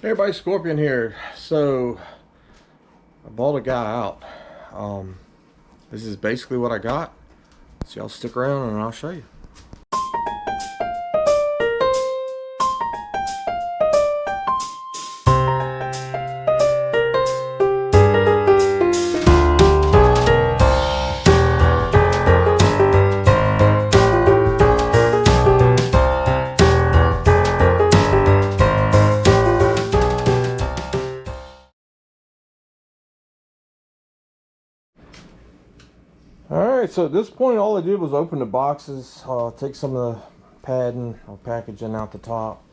Hey everybody, Scorpion here. So I bought a guy out. This is basically what I got. So y'all stick around and I'll show you. Alright, so at this point all I did was open the boxes, take some of the padding or packaging out the top.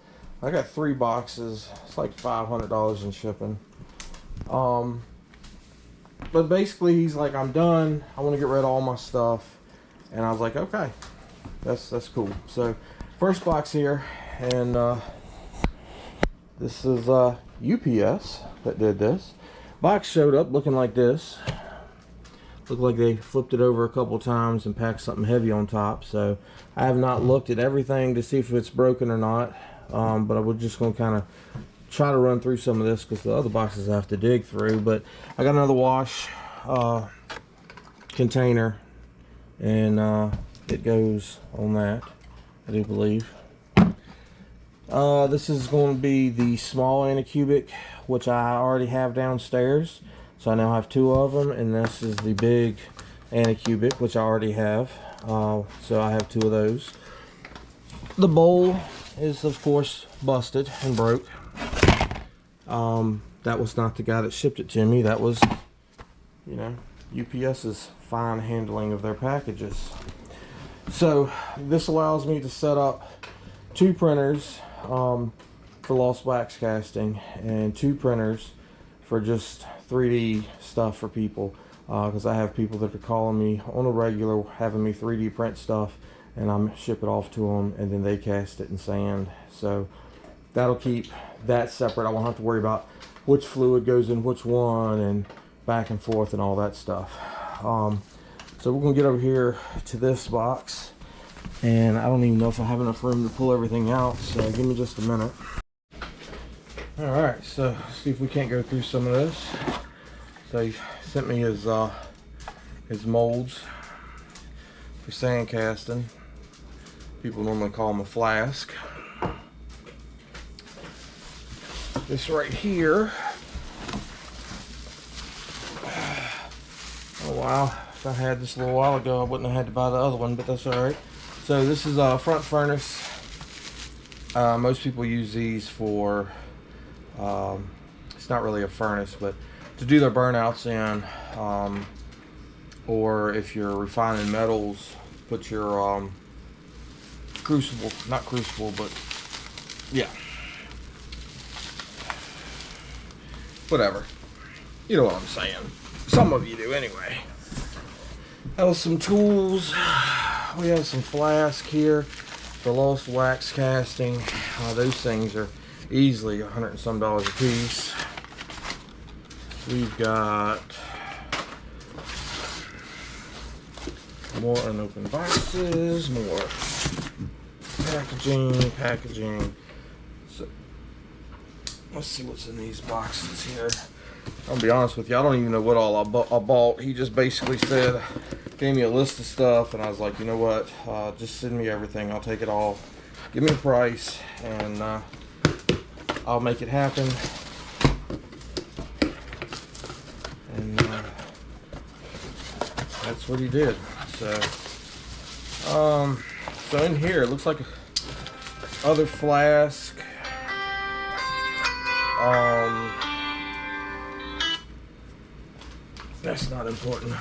I got 3 boxes. It's like $500 in shipping. But basically he's like, I'm done. I want to get rid of all my stuff. And I was like, okay, that's cool. So first box here, and this is UPS that did this. Box showed up looking like this. Looked like they flipped it over a couple times and packed something heavy on top. So I have not looked at everything to see if it's broken or not. But I was just going to kind of try to run through some of this because the other boxes I have to dig through. But I got another wash container, and it goes on that, I do believe. This is going to be the small anicubic, which I already have downstairs. So I now have 2 of them, and this is the big anicubic, which I already have. So I have 2 of those. The bowl is, of course, busted and broke. That was not the guy that shipped it to me. That was, you know, UPS's fine handling of their packages. So this allows me to set up 2 printers for lost wax casting and 2 printers for just 3D stuff for people, because I have people that are calling me on a regular having me 3D print stuff, and I'm ship it off to them and then they cast it in sand. So that'll keep that separate. I won't have to worry about which fluid goes in which one and back and forth and all that stuff. So we're gonna get over here to this box, and I don't even know if I have enough room to pull everything out, so give me just a minute. Alright, so see if we can't go through some of this. So he sent me his molds for sand casting. People normally call them a flask. This right here. Oh wow, if I had this a little while ago I wouldn't have had to buy the other one, but that's alright. So this is a front furnace. Most people use these for it's not really a furnace, but to do their burnouts in, or if you're refining metals, put your crucible, not crucible, but yeah, whatever, you know what I'm saying. Some of you do anyway. That was some tools. We have some flask here for lost wax casting. Those things are easily $100 and some a piece. We've got more unopened boxes, more packaging. So let's see what's in these boxes here. I'll be honest with you, I don't even know what all I bought. He just basically said, gave me a list of stuff, and I was like, you know what, just send me everything. I'll take it all. Give me a price, and I'll make it happen. And that's what he did. So in here it looks like other flask. That's not important.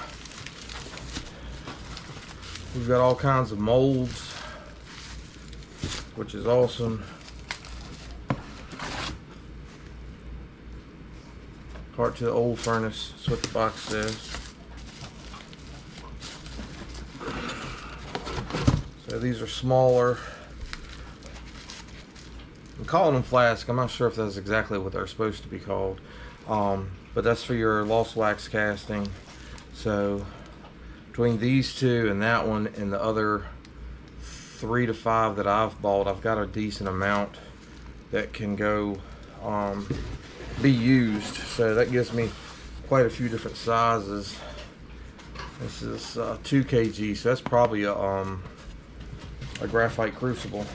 We've got all kinds of molds, which is awesome. Part to the old furnace, that's what the box says. So these are smaller. I'm calling them flask. I'm not sure if that's exactly what they're supposed to be called. But that's for your lost wax casting. So between these 2 and that one and the other 3 to 5 that I've bought, I've got a decent amount that can go be used. So that gives me quite a few different sizes. This is 2 kg, so that's probably a graphite crucible.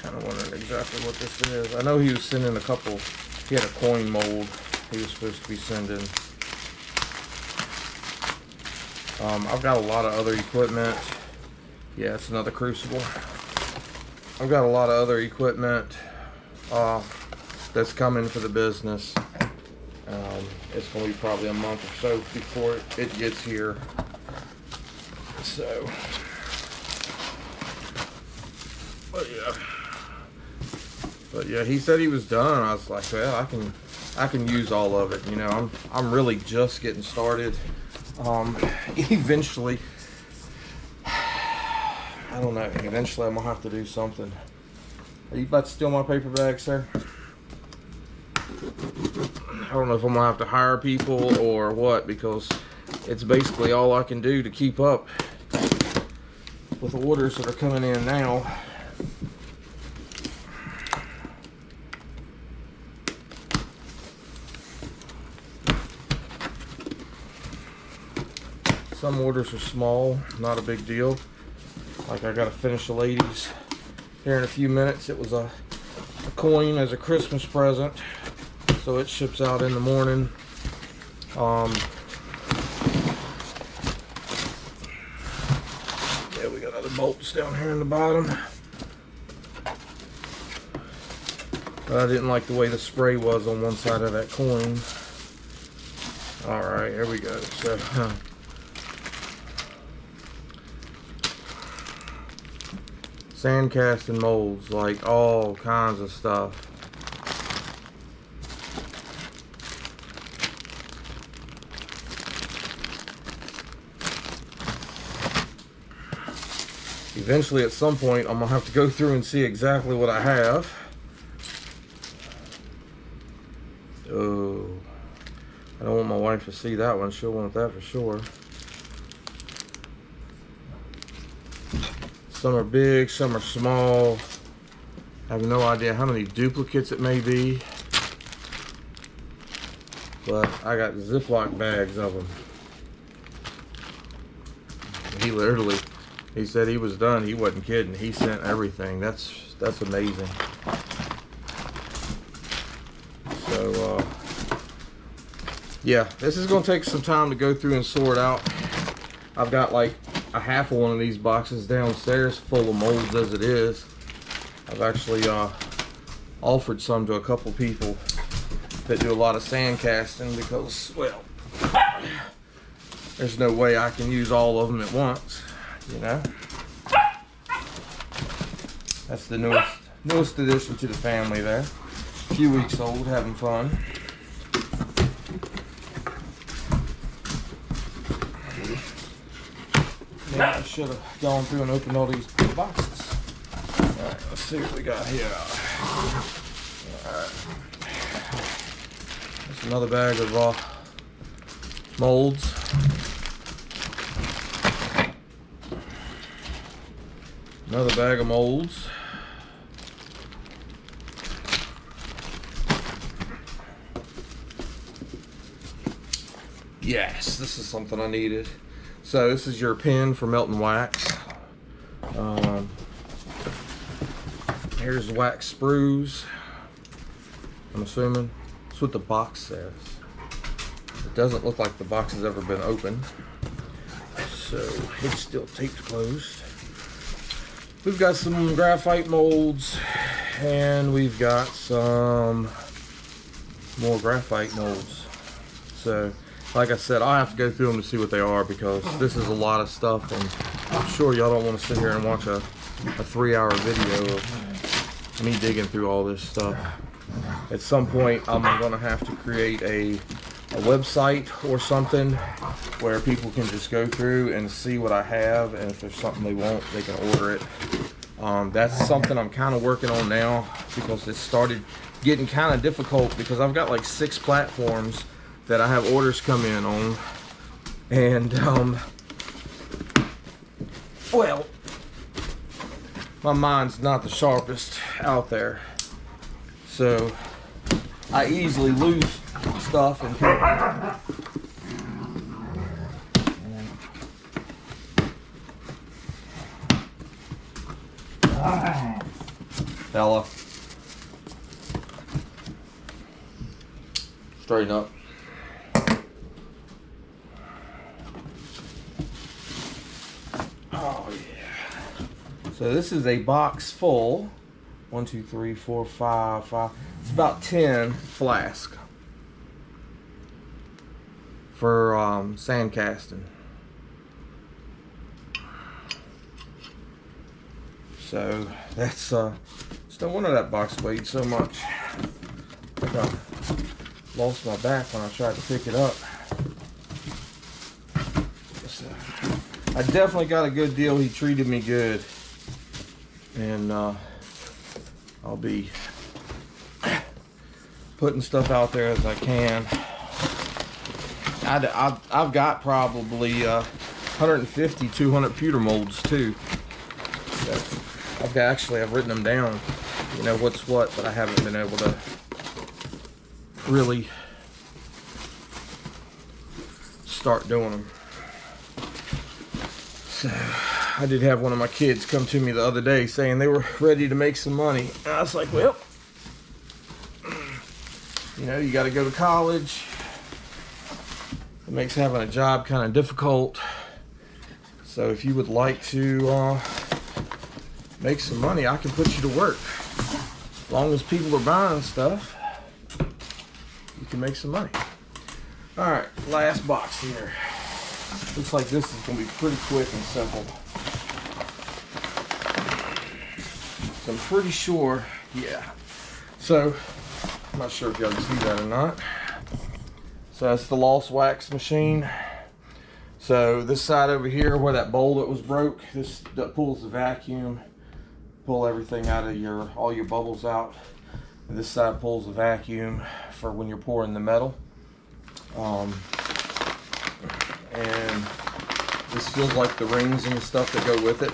Kind of wondering exactly what this is. I know he was sending a couple. He had a coin mold he was supposed to be sending. I've got a lot of other equipment. Yeah, it's another crucible. I've got a lot of other equipment that's coming for the business. It's going to be probably a month or so before it gets here. So, but yeah, he said he was done. I was like, well, I can use all of it. You know, I'm really just getting started. Eventually, I don't know. Eventually, I'm gonna have to do something. Are you about to steal my paper bag, sir? I don't know if I'm gonna have to hire people or what, because it's basically all I can do to keep up with the orders that are coming in now. Some orders are small, not a big deal. Like I gotta finish the ladies here in a few minutes. It was a coin as a Christmas present, so it ships out in the morning. Yeah, we got other bolts down here in the bottom. But I didn't like the way the spray was on one side of that coin. Alright, here we go. So sand casting molds, like all kinds of stuff. Eventually, at some point, I'm gonna have to go through and see exactly what I have. Oh, I don't want my wife to see that one. She'll want that for sure. Some are big, some are small. I have no idea how many duplicates it may be, but I got Ziploc bags of them. He said he was done. He wasn't kidding. He sent everything. That's amazing. So yeah, this is gonna take some time to go through and sort out. I've got like a half of one of these boxes downstairs full of molds as it is. I've actually offered some to a couple people that do a lot of sand casting because, well, there's no way I can use all of them at once, you know. That's the newest addition to the family there. A few weeks old, having fun. Yeah, I should have gone through and opened all these boxes. Alright, let's see what we got here. Alright. That's another bag of molds. Another bag of molds. Yes, this is something I needed. So this is your pen for melting wax. Here's the wax sprues. I'm assuming that's what the box says. It doesn't look like the box has ever been opened, so it's still taped closed. We've got some graphite molds, and we've got some more graphite molds. So, like I said, I'll have to go through them to see what they are, because this is a lot of stuff, and I'm sure y'all don't want to sit here and watch a 3-hour video of me digging through all this stuff. At some point, I'm going to have to create a website or something where people can just go through and see what I have, and if there's something they want, they can order it. That's something I'm kind of working on now, because it started getting kind of difficult, because I've got like 6 platforms that I have orders come in on, and Well, my mind's not the sharpest out there, so I easily lose stuff and Bella, straighten up. Oh yeah. So this is a box full. 1, 2, 3, 4, 5, 5. It's about 10 flasks for sand casting. So that's it's no wonder that box weighed so much. I think I lost my back when I tried to pick it up. So I definitely got a good deal. He treated me good, and I'll be putting stuff out there as I can. I've got probably 150, 200 pewter molds too. So I've written them down, you know, what's what, but I haven't been able to really start doing them. So I did have one of my kids come to me the other day saying they were ready to make some money. And I was like, well, you know, you got to go to college. It makes having a job kind of difficult. So if you would like to make some money, I can put you to work. As long as people are buying stuff, you can make some money. All right, last box here. Looks like this is going to be pretty quick and simple. So I'm pretty sure, yeah. So, I'm not sure if y'all can see that or not. So that's the lost wax machine. So this side over here where that bowl that was broke, that pulls the vacuum, pull everything out of all your bubbles out. And this side pulls the vacuum for when you're pouring the metal. And this feels like the rings and the stuff that go with it.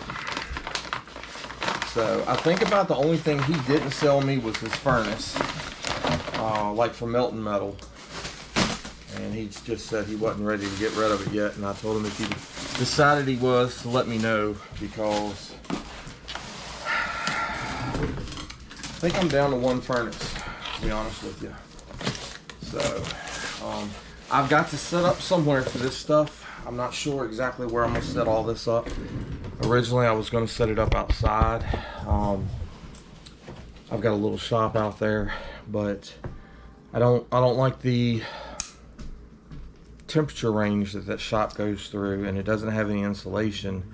So I think about the only thing he didn't sell me was his furnace, like for melting metal. And he just said he wasn't ready to get rid of it yet. And I told him if he decided he was, to let me know, because I think I'm down to one furnace, to be honest with you. So I've got to set up somewhere for this stuff. I'm not sure exactly where I'm gonna set all this up. Originally I was gonna set it up outside. I've got a little shop out there, but I don't like the temperature range that shop goes through, and it doesn't have any insulation.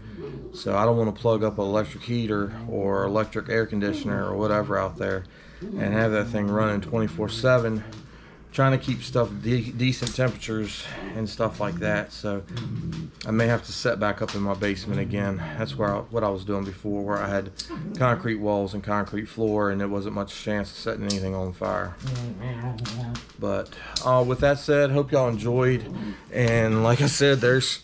So I don't want to plug up an electric heater or electric air conditioner or whatever out there and have that thing running 24/7, trying to keep stuff decent temperatures and stuff like that. So I may have to set back up in my basement again. That's what I was doing before, where I had concrete walls and concrete floor, and there wasn't much chance of setting anything on fire. But with that said, hope y'all enjoyed. And like I said, there's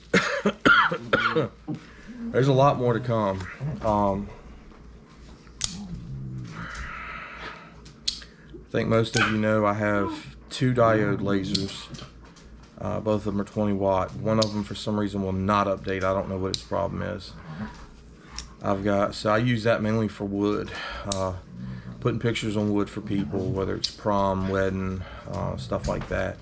there's a lot more to come. I think most of you know I have 2 diode lasers. Both of them are 20 watt. One of them for some reason will not update. I don't know what its problem is. So I use that mainly for wood. Putting pictures on wood for people, whether it's prom, wedding, stuff like that.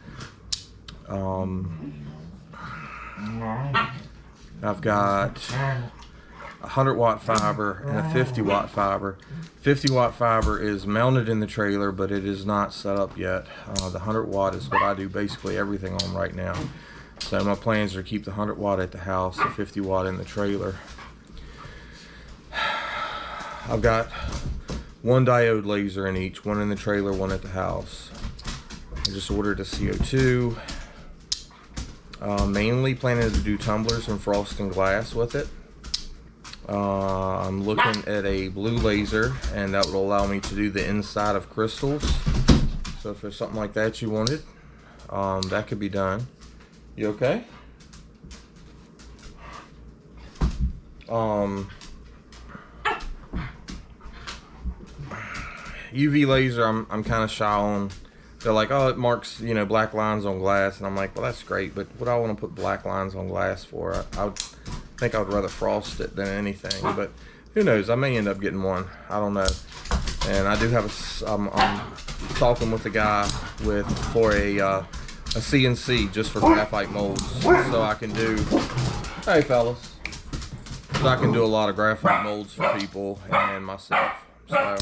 I've got a 100 watt fiber and a 50 watt fiber. 50 watt fiber is mounted in the trailer, but it is not set up yet. The 100 watt is what I do basically everything on right now. So my plans are to keep the 100 watt at the house, the 50 watt in the trailer. I've got 1 diode laser in each, 1 in the trailer, 1 at the house. I just ordered a CO2. Mainly planning to do tumblers and frosting glass with it. I'm looking at a blue laser, and that will allow me to do the inside of crystals. So if there's something like that you wanted, that could be done. You okay? UV laser, I'm kind of shy on. They're like, oh, it marks, you know, black lines on glass, and I'm like, well, that's great, but what do I want to put black lines on glass for? I would think I would rather frost it than anything, but who knows? I may end up getting one. I don't know. And I do have I'm talking with a guy for a CNC just for graphite molds, so I can do. Hey, fellas. So I can do a lot of graphite molds for people and myself. So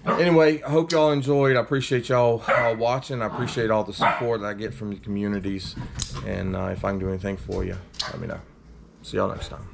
anyway, I hope y'all enjoyed. I appreciate y'all watching. I appreciate all the support that I get from the communities. And if I can do anything for you, let me know. See y'all next time.